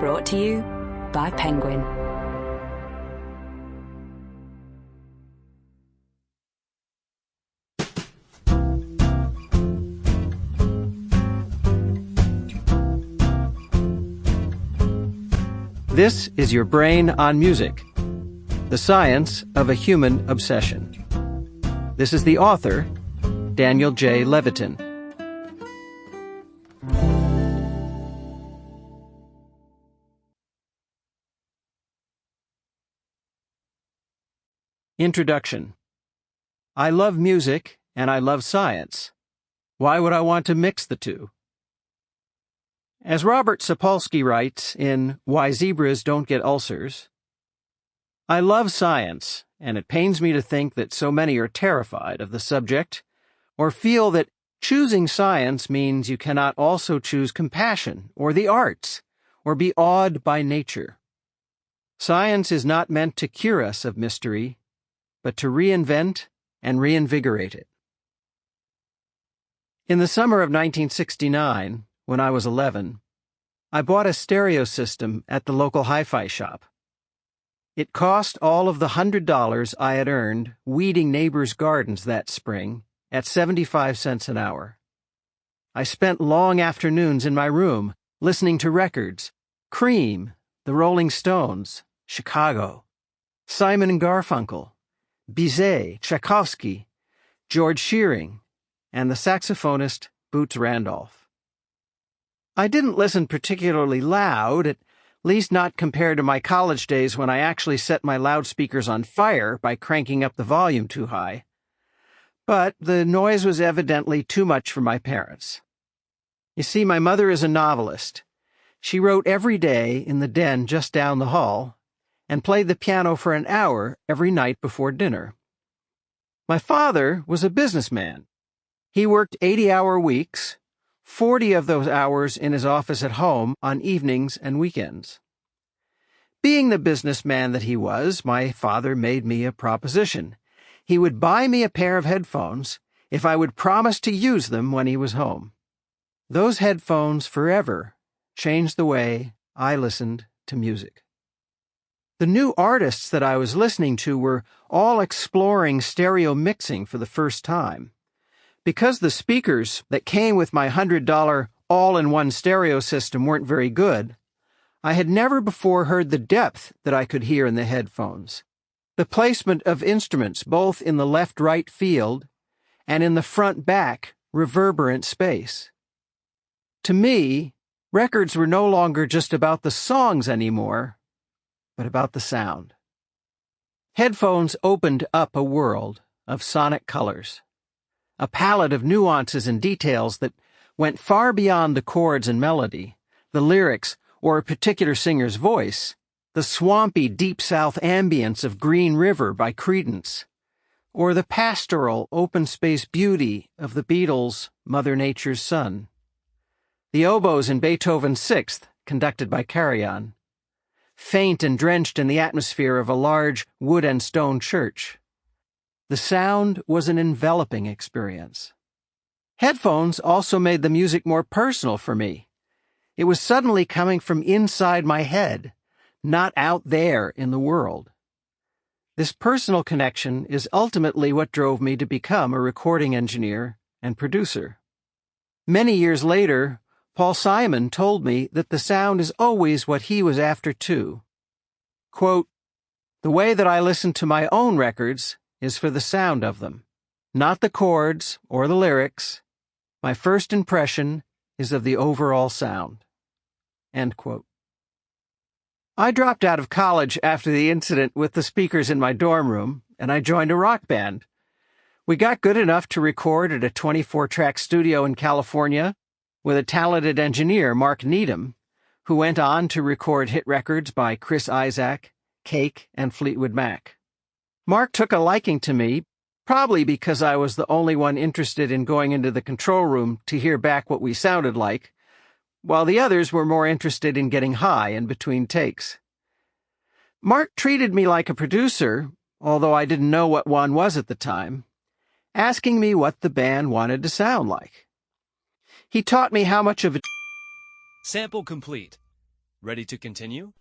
Brought to you by Penguin. This is Your Brain on Music, the science of a human obsession. This is the author, Daniel J. Levitin. Introduction. I love music and I love science. Why would I want to mix the two? As Robert Sapolsky writes in Why Zebras Don't Get Ulcers, I love science, and it pains me to think that so many are terrified of the subject, or feel that choosing science means you cannot also choose compassion, or the arts, or be awed by nature. Science is not meant to cure us of mystery, but to reinvent and reinvigorate it. In the summer of 1969, when I was 11, I bought a stereo system at the local hi-fi shop. It cost all of the $100 I had earned weeding neighbors' gardens that spring at 75 cents an hour. I spent long afternoons in my room listening to records: Cream, the Rolling Stones, Chicago, Simon and Garfunkel, Bizet, Tchaikovsky, George Shearing, and the saxophonist Boots Randolph. I didn't listen particularly loud, at least not compared to my college days when I actually set my loudspeakers on fire by cranking up the volume too high. But the noise was evidently too much for my parents. You see, my mother is a novelist. She wrote every day in the den just down the hall, and played the piano for an hour every night before dinner. My father was a businessman. He worked 80-hour weeks, 40 of those hours in his office at home on evenings and weekends. Being the businessman that he was, my father made me a proposition. He would buy me a pair of headphones if I would promise to use them when he was home. Those headphones forever changed the way I listened to music. The new artists that I was listening to were all exploring stereo mixing for the first time. Because the speakers that came with my $100 all-in-one stereo system weren't very good, I had never before heard the depth that I could hear in the headphones. The placement of instruments both in the left-right field and in the front-back reverberant space. To me, records were no longer just about the songs anymore, but about the sound. Headphones opened up a world of sonic colors, a palette of nuances and details that went far beyond the chords and melody, the lyrics, or a particular singer's voice, the swampy Deep South ambience of Green River by Creedence, or the pastoral open-space beauty of the Beatles' Mother Nature's Son, the oboes in Beethoven's Sixth, conducted by Carillon, faint and drenched in the atmosphere of a large wood and stone church. The sound was an enveloping experience. Headphones also made the music more personal for me. It was suddenly coming from inside my head, not out there in the world. This personal connection is ultimately what drove me to become a recording engineer and producer. Many years later, Paul Simon told me that the sound is always what he was after too. Quote, "The way that I listen to my own records is for the sound of them, not the chords or the lyrics. My first impression is of the overall sound." End quote. I dropped out of college after the incident with the speakers in my dorm room, and I joined a rock band. We got good enough to record at a 24-track studio in California with a talented engineer, Mark Needham, who went on to record hit records by Chris Isaak, Cake, and Fleetwood Mac. Mark took a liking to me, probably because I was the only one interested in going into the control room to hear back what we sounded like, while the others were more interested in getting high in between takes. Mark treated me like a producer, although I didn't know what one was at the time, asking me what the band wanted to sound like. He taught me how much of a Sample complete. Ready to continue?